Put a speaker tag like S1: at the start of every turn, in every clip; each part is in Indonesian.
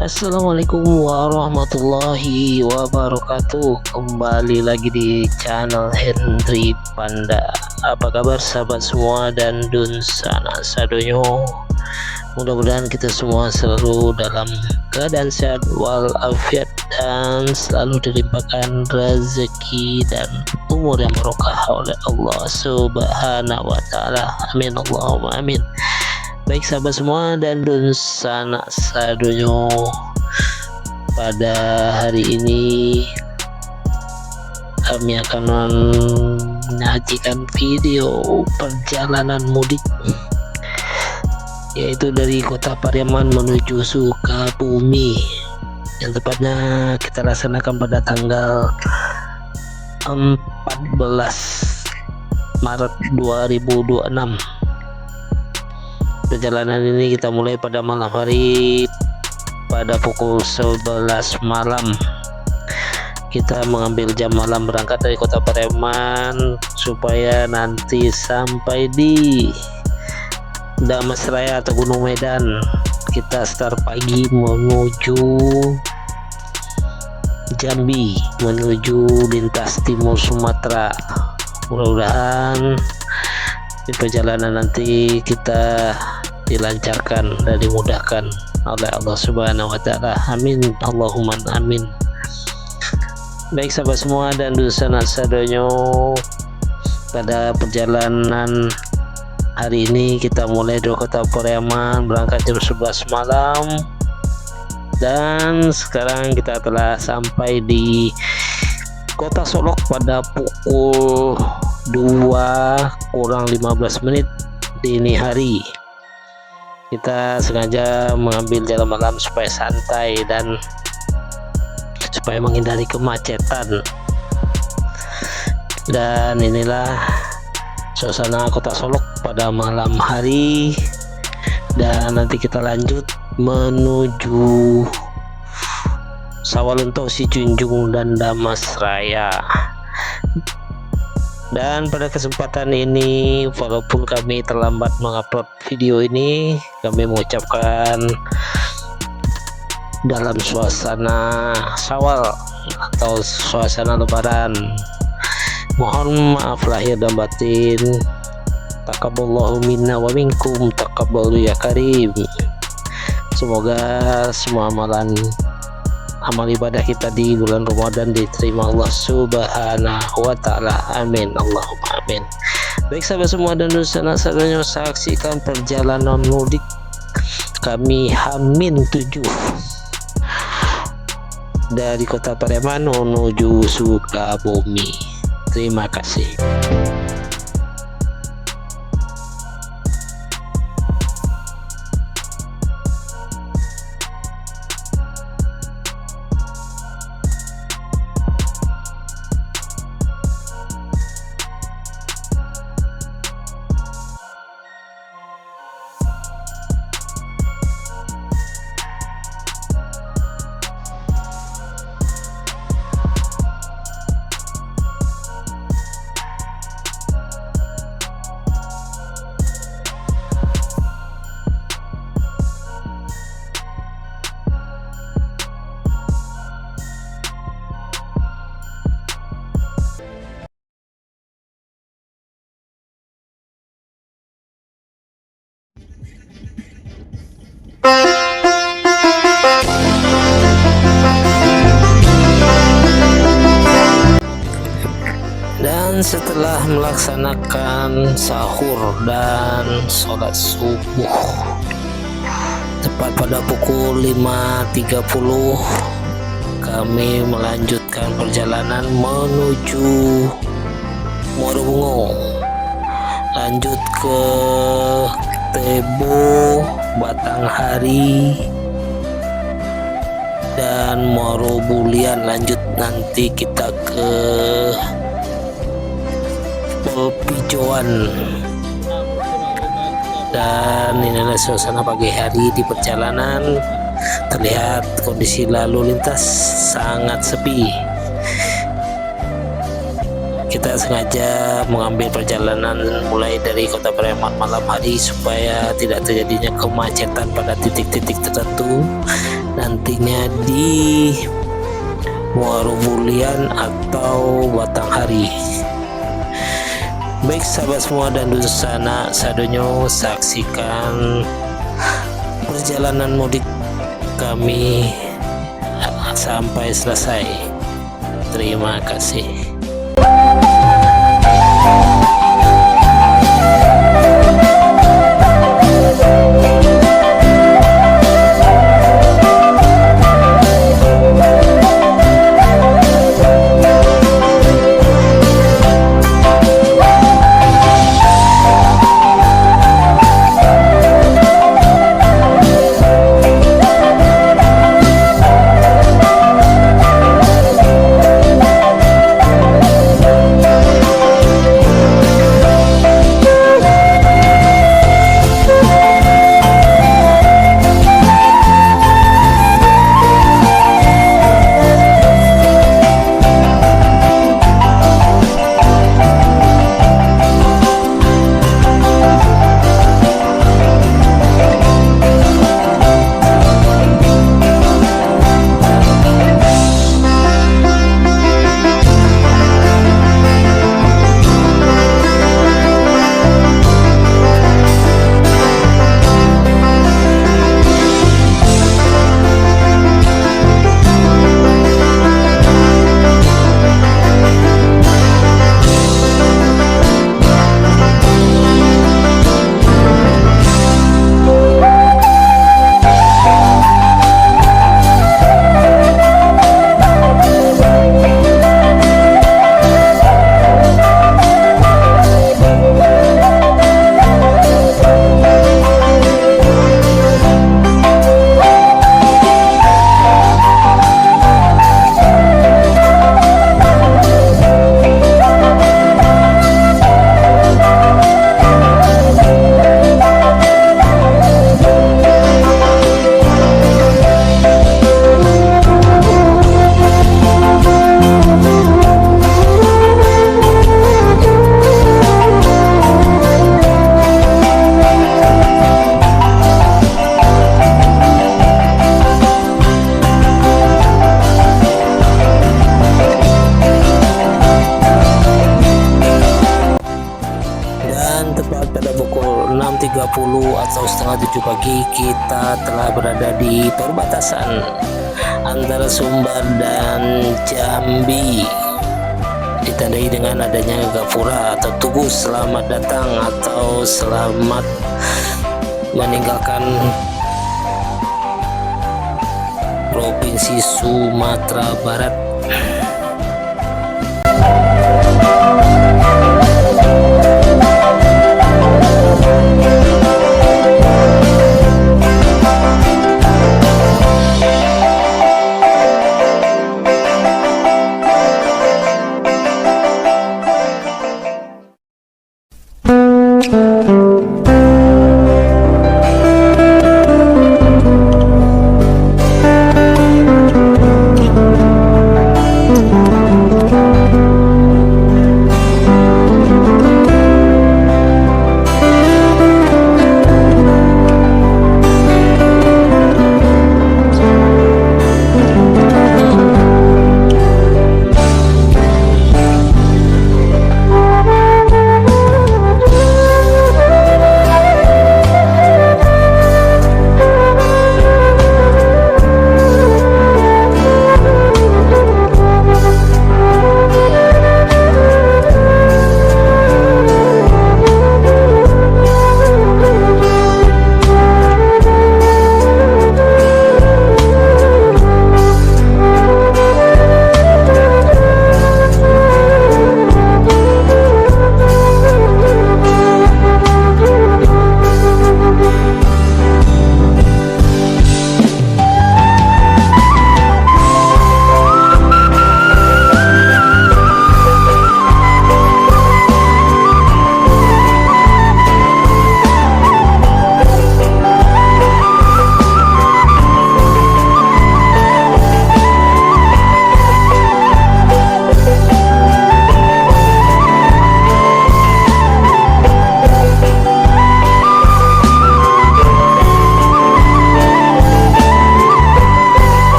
S1: Assalamualaikum warahmatullahi wabarakatuh. Kembali lagi di channel Henry Panda. Apa kabar sahabat semua dan dun sana sadonyo? Mudah-mudahan kita semua selalu dalam keadaan sehat walafiat dan selalu dilimpahkan rezeki dan umur yang barokah oleh Allah Subhanahu wa taala. Amin Allahumma amin. Baik sahabat semua dan dun sana sadonyo, pada hari ini kami akan menyajikan video perjalanan mudik, yaitu dari kota Pariaman menuju Sukabumi, yang tepatnya kita laksanakan pada tanggal 14 Maret 2026. Perjalanan ini kita mulai pada malam hari pada pukul 11 malam. Kita mengambil jam malam berangkat dari kota Pariaman supaya nanti sampai di Damasraya atau Gunung Medan. Kita start pagi menuju Jambi, menuju lintas timur Sumatera. Mudah-mudahan di perjalanan nanti kita dilancarkan dan dimudahkan oleh Allah Subhanahu wa taala. Amin Allahumma amin. Baik sahabat semua dan dusana sadonyo, pada perjalanan hari ini kita mulai dari kota Pariaman berangkat jam 11 malam, dan sekarang kita telah sampai di kota Solok pada pukul 2:15 dini hari. Kita sengaja mengambil jalan malam supaya santai dan supaya menghindari kemacetan. Dan inilah suasana kota Solok pada malam hari, dan nanti kita lanjut menuju Sawalunto, Sijunjung dan Damasraya. Dan pada kesempatan ini, walaupun kami terlambat mengupload video ini, kami mengucapkan dalam suasana Syawal atau suasana Lebaran, mohon maaf lahir dan batin. Taqabbalallahu minna wa minkum, taqabbalu ya karim. Semoga semua amal ibadah kita di bulan Ramadan diterima Allah Subhanahu wa taala. Amin Allahumma amin. Baik sahabat semua dan dusana sadonyo, saksikan perjalanan mudik kami H-7 dari kota Pariaman menuju Sukabumi. Terima kasih. Dan setelah melaksanakan sahur dan sholat subuh tepat pada pukul 5.30, kami melanjutkan perjalanan menuju Muaro Bungo, lanjut ke Tebo, Batanghari dan Muaro Bulian. Lanjut nanti kita ke Pelpijoan. Dan inilah suasana pagi hari di perjalanan. Terlihat kondisi lalu lintas sangat sepi. Kita sengaja mengambil perjalanan mulai dari Kota Bremen malam hari supaya tidak terjadinya kemacetan pada titik-titik tertentu nantinya di Muarubulian atau Batanghari. Baik sahabat semua dan Dunsana Sadonyo, saksikan perjalanan mudik kami sampai selesai. Terima kasih. Tepat pada pukul 6.30 atau setengah 7 pagi kita telah berada di perbatasan antara Sumbar dan Jambi, ditandai dengan adanya gapura atau tugu selamat datang atau selamat meninggalkan Provinsi Sumatera Barat.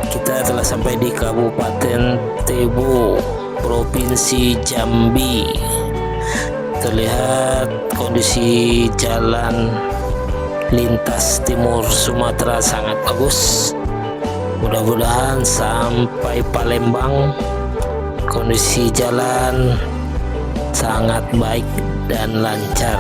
S1: Kita telah sampai di Kabupaten Tebo, Provinsi Jambi. Terlihat kondisi jalan lintas timur Sumatera sangat bagus. Mudah-mudahan sampai Palembang kondisi jalan sangat baik dan lancar.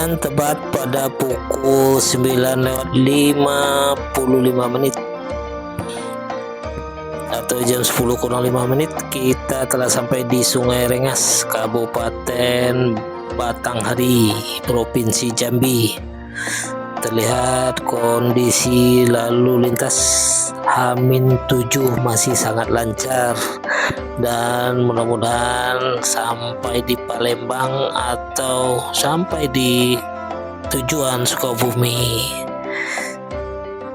S1: dan tepat pada pukul 9:55 atau jam 10:05 kita telah sampai di Sungai Rengas, Kabupaten Batanghari, Provinsi Jambi. Terlihat kondisi lalu lintas H-7 masih sangat lancar, dan mudah-mudahan sampai di Palembang atau sampai di tujuan Sukabumi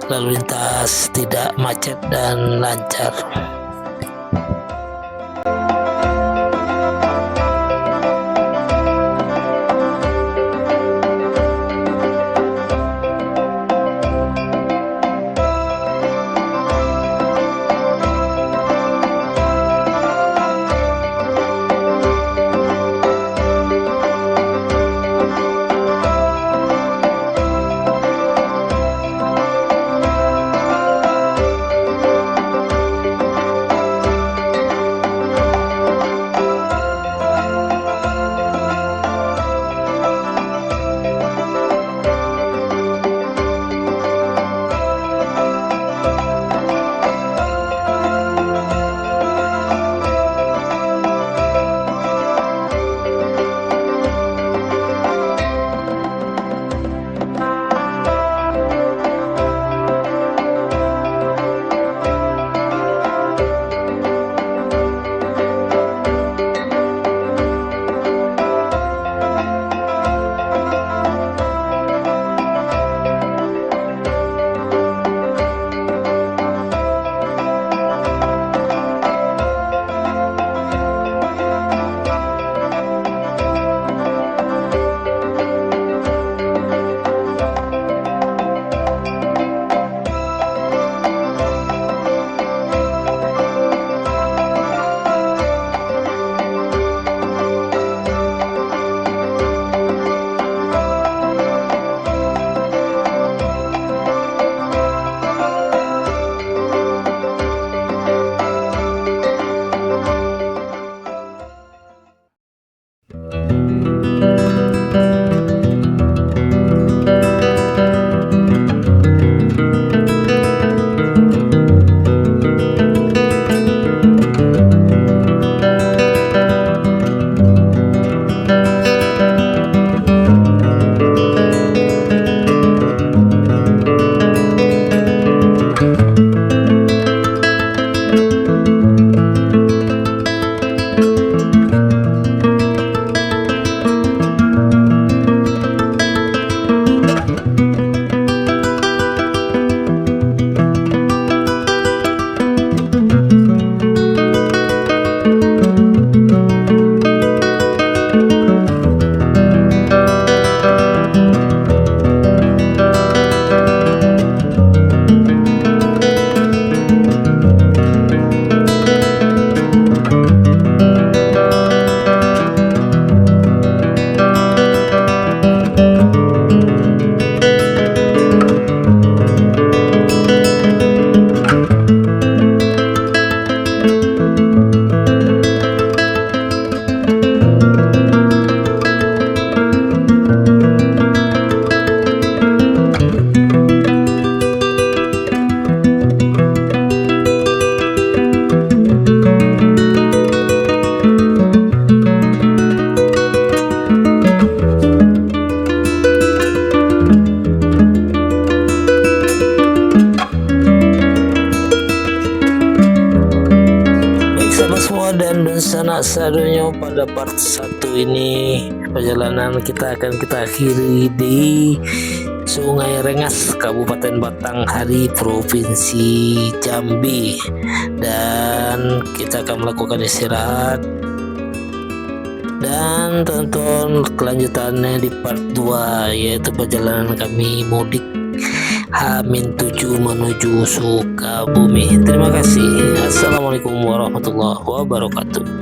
S1: lalu lintas tidak macet dan lancar. Dan sanak sadunya pada part 1 ini perjalanan kita akan kita akhiri di Sungai Rengas, Kabupaten Batanghari, Provinsi Jambi, dan kita akan melakukan istirahat dan tonton kelanjutannya di part 2, yaitu perjalanan kami mudik H-7 menuju Sukabumi. Terima kasih. Assalamualaikum warahmatullahi wabarakatuh.